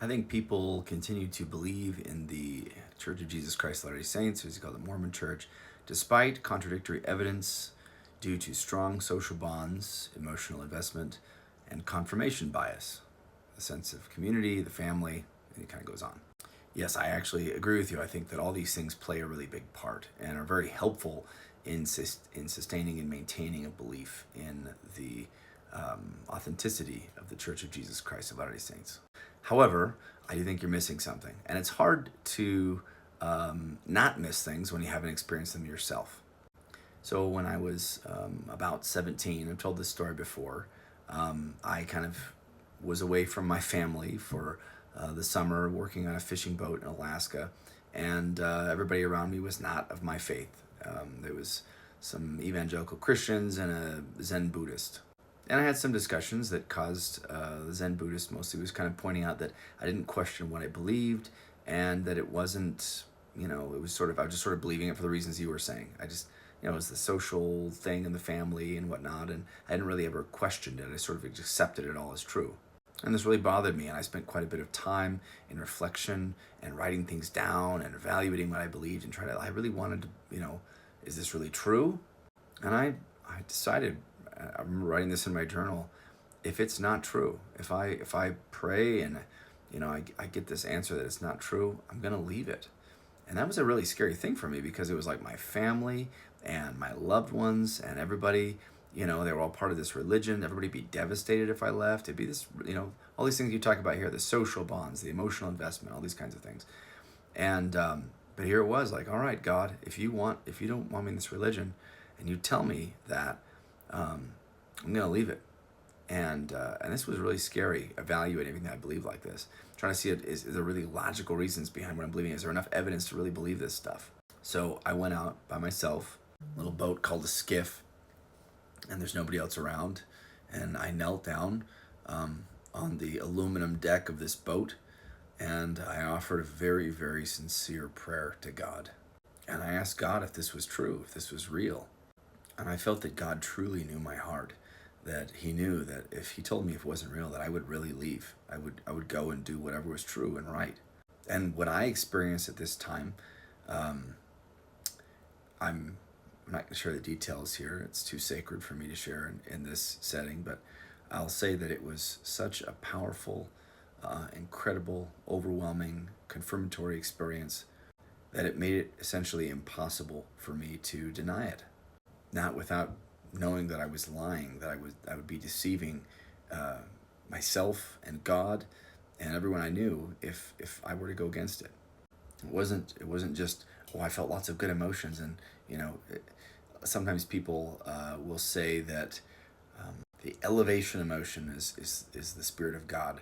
I think people continue to believe in the Church of Jesus Christ of Latter-day Saints, who's called the Mormon Church, despite contradictory evidence due to strong social bonds, emotional investment, and confirmation bias, the sense of community, the family, and it kind of goes on. Yes, I actually agree with you. I think that all these things play a really big part and are very helpful in sustaining and maintaining a belief in the authenticity of the Church of Jesus Christ of Latter-day Saints. However, I do think you're missing something, and it's hard to not miss things when you haven't experienced them yourself. So when I was about 17, I've told this story before, I kind of was away from my family for the summer working on a fishing boat in Alaska, and everybody around me was not of my faith. There was some evangelical Christians and a Zen Buddhist. And I had some discussions that caused the Zen Buddhist mostly was kind of pointing out that I didn't question what I believed, and that it wasn't, it was sort of, I was just sort of believing it for the reasons you were saying. I just, it was the social thing and the family and whatnot, and I hadn't really ever questioned it. I sort of accepted it all as true. And this really bothered me, and I spent quite a bit of time in reflection and writing things down and evaluating what I believed and I really wanted to, is this really true? And I decided, I remember writing this in my journal, if it's not true, if I pray and, I get this answer that it's not true, I'm going to leave it. And that was a really scary thing for me because it was like my family and my loved ones and everybody, they were all part of this religion. Everybody would be devastated if I left. It'd be this, all these things you talk about here, the social bonds, the emotional investment, all these kinds of things. And, but here it was like, all right, God, if you don't want me in this religion and you tell me that, I'm going to leave it. And this was really scary, evaluating everything I believe like this. Trying to see is there really logical reasons behind what I'm believing? Is there enough evidence to really believe this stuff? So I went out by myself, a little boat called a skiff, and there's nobody else around. And I knelt down on the aluminum deck of this boat, and I offered a very, very sincere prayer to God. And I asked God if this was true, if this was real. And I felt that God truly knew my heart, that he knew that if he told me it wasn't real, that I would really leave. I would go and do whatever was true and right. And what I experienced at this time, I'm not going to share the details here. It's too sacred for me to share in this setting, but I'll say that it was such a powerful, incredible, overwhelming, confirmatory experience that it made it essentially impossible for me to deny it. Not without knowing that I was lying, that I would be deceiving myself and God and everyone I knew if I were to go against it. It wasn't just, I felt lots of good emotions, and sometimes people will say that the elevation emotion is the Spirit of God.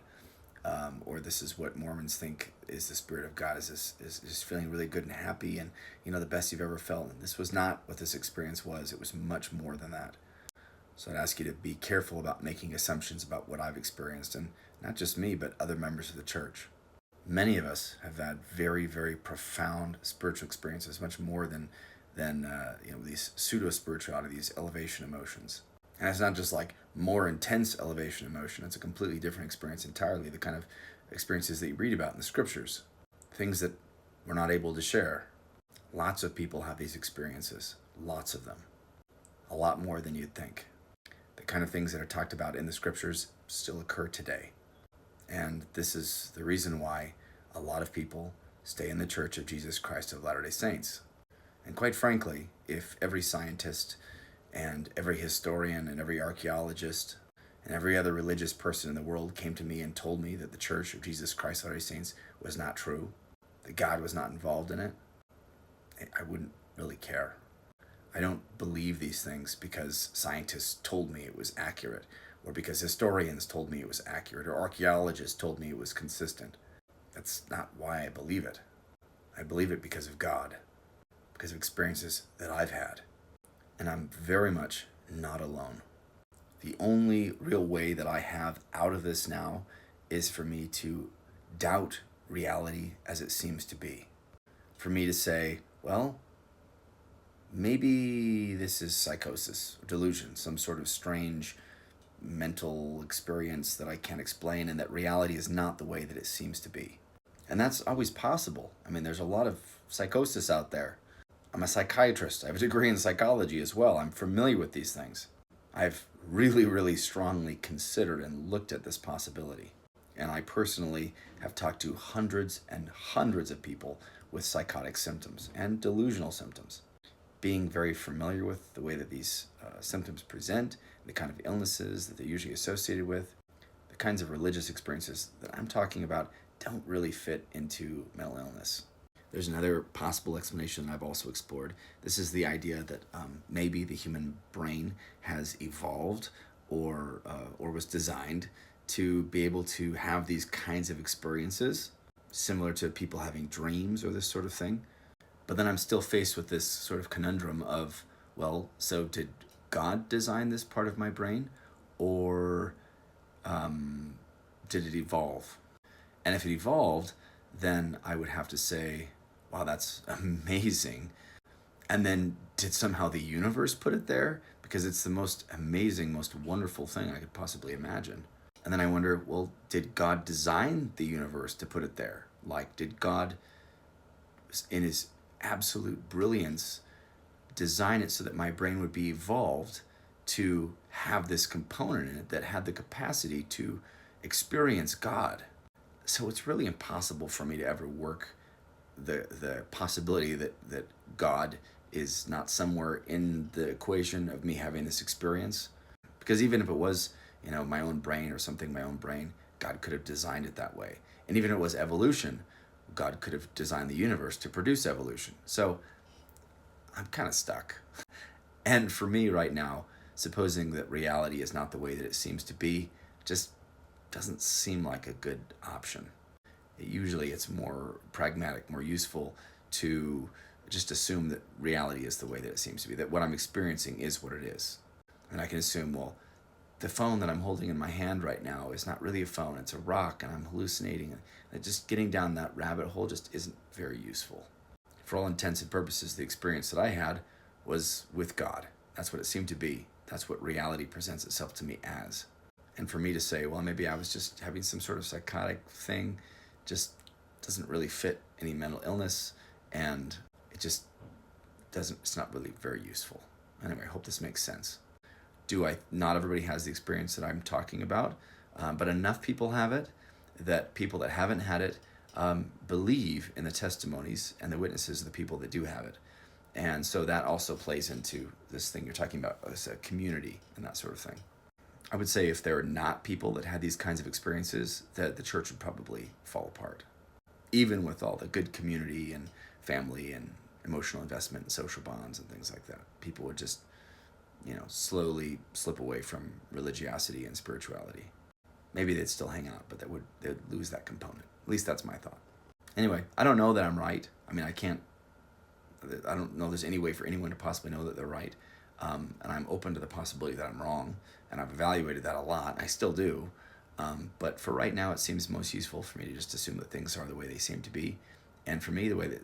Or this is what Mormons think is the Spirit of God, is just feeling really good and happy and, the best you've ever felt. And this was not what this experience was. It was much more than that. So I'd ask you to be careful about making assumptions about what I've experienced, and not just me, but other members of the church. Many of us have had very, very profound spiritual experiences, much more than these pseudo-spirituality, these elevation emotions. And it's not just like more intense elevation emotion. It's a completely different experience entirely, the kind of experiences that you read about in the scriptures, things that we're not able to share. Lots of people have these experiences, lots of them, a lot more than you'd think. The kind of things that are talked about in the scriptures still occur today. And this is the reason why a lot of people stay in the Church of Jesus Christ of Latter-day Saints. And quite frankly, if every scientist and every historian and every archaeologist and every other religious person in the world came to me and told me that the Church of Jesus Christ of Latter-day Saints was not true, that God was not involved in it, I wouldn't really care. I don't believe these things because scientists told me it was accurate, or because historians told me it was accurate, or archaeologists told me it was consistent. That's not why I believe it. I believe it because of God, because of experiences that I've had. And I'm very much not alone. The only real way that I have out of this now is for me to doubt reality as it seems to be. For me to say, well, maybe this is psychosis, delusion, some sort of strange mental experience that I can't explain, and that reality is not the way that it seems to be. And that's always possible. I mean, there's a lot of psychosis out there. I'm a psychiatrist. I have a degree in psychology as well. I'm familiar with these things. I've really, really strongly considered and looked at this possibility. And I personally have talked to hundreds and hundreds of people with psychotic symptoms and delusional symptoms. Being very familiar with the way that these symptoms present, the kind of illnesses that they're usually associated with, the kinds of religious experiences that I'm talking about don't really fit into mental illness. There's another possible explanation that I've also explored. This is the idea that maybe the human brain has evolved or was designed to be able to have these kinds of experiences, similar to people having dreams or this sort of thing. But then I'm still faced with this sort of conundrum of, well, so did God design this part of my brain, or did it evolve? And if it evolved, then I would have to say, wow, that's amazing. And then did somehow the universe put it there? Because it's the most amazing, most wonderful thing I could possibly imagine. And then I wonder, well, did God design the universe to put it there? Like, did God, in his absolute brilliance, design it so that my brain would be evolved to have this component in it that had the capacity to experience God? So it's really impossible for me to ever work the possibility that God is not somewhere in the equation of me having this experience. Because even if it was, my own brain or something, my own brain, God could have designed it that way. And even if it was evolution, God could have designed the universe to produce evolution. So I'm kind of stuck. And for me right now, supposing that reality is not the way that it seems to be, just doesn't seem like a good option. Usually it's more pragmatic, more useful to just assume that reality is the way that it seems to be, that what I'm experiencing is what it is. And I can assume, well, the phone that I'm holding in my hand right now is not really a phone, it's a rock, and I'm hallucinating. And just getting down that rabbit hole just isn't very useful. For all intents and purposes, the experience that I had was with God. That's what it seemed to be. That's what reality presents itself to me as. And for me to say, well, maybe I was just having some sort of psychotic thing, just doesn't really fit any mental illness, and it just doesn't, it's not really very useful. Anyway, I hope this makes sense. Not everybody has the experience that I'm talking about, but enough people have it that people that haven't had it believe in the testimonies and the witnesses of the people that do have it. And so that also plays into this thing you're talking about, as a community and that sort of thing. I would say if there are not people that had these kinds of experiences, that the church would probably fall apart. Even with all the good community and family and emotional investment and social bonds and things like that. People would just, slowly slip away from religiosity and spirituality. Maybe they'd still hang out, but they'd lose that component. At least that's my thought. Anyway, I don't know that I'm right. I mean, I don't know there's any way for anyone to possibly know that they're right. And I'm open to the possibility that I'm wrong. And I've evaluated that a lot. I still do. But for right now, it seems most useful for me to just assume that things are the way they seem to be. And for me, the way that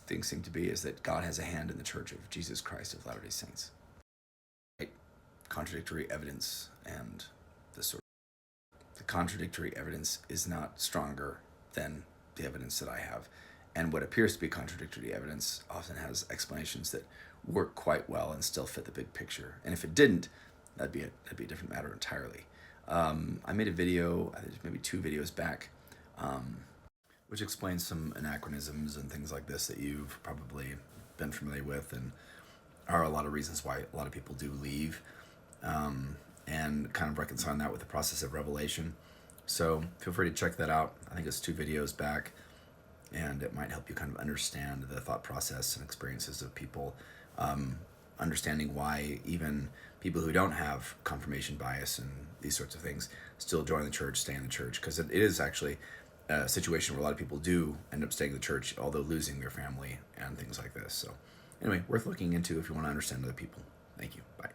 things seem to be is that God has a hand in the Church of Jesus Christ of Latter-day Saints. Right? Contradictory evidence and this sort of... The contradictory evidence is not stronger than the evidence that I have. And what appears to be contradictory evidence often has explanations that work quite well and still fit the big picture. And if it didn't, that'd be a different matter entirely. I made a video, maybe 2 videos back, which explains some anachronisms and things like this that you've probably been familiar with, and are a lot of reasons why a lot of people do leave, and kind of reconciling that with the process of revelation. So feel free to check that out. I think it's 2 videos back, and it might help you kind of understand the thought process and experiences of people, understanding why even people who don't have confirmation bias and these sorts of things still join the church, stay in the church, because it is actually a situation where a lot of people do end up staying in the church, although losing their family and things like this. So anyway, worth looking into if you want to understand other people. Thank you. Bye.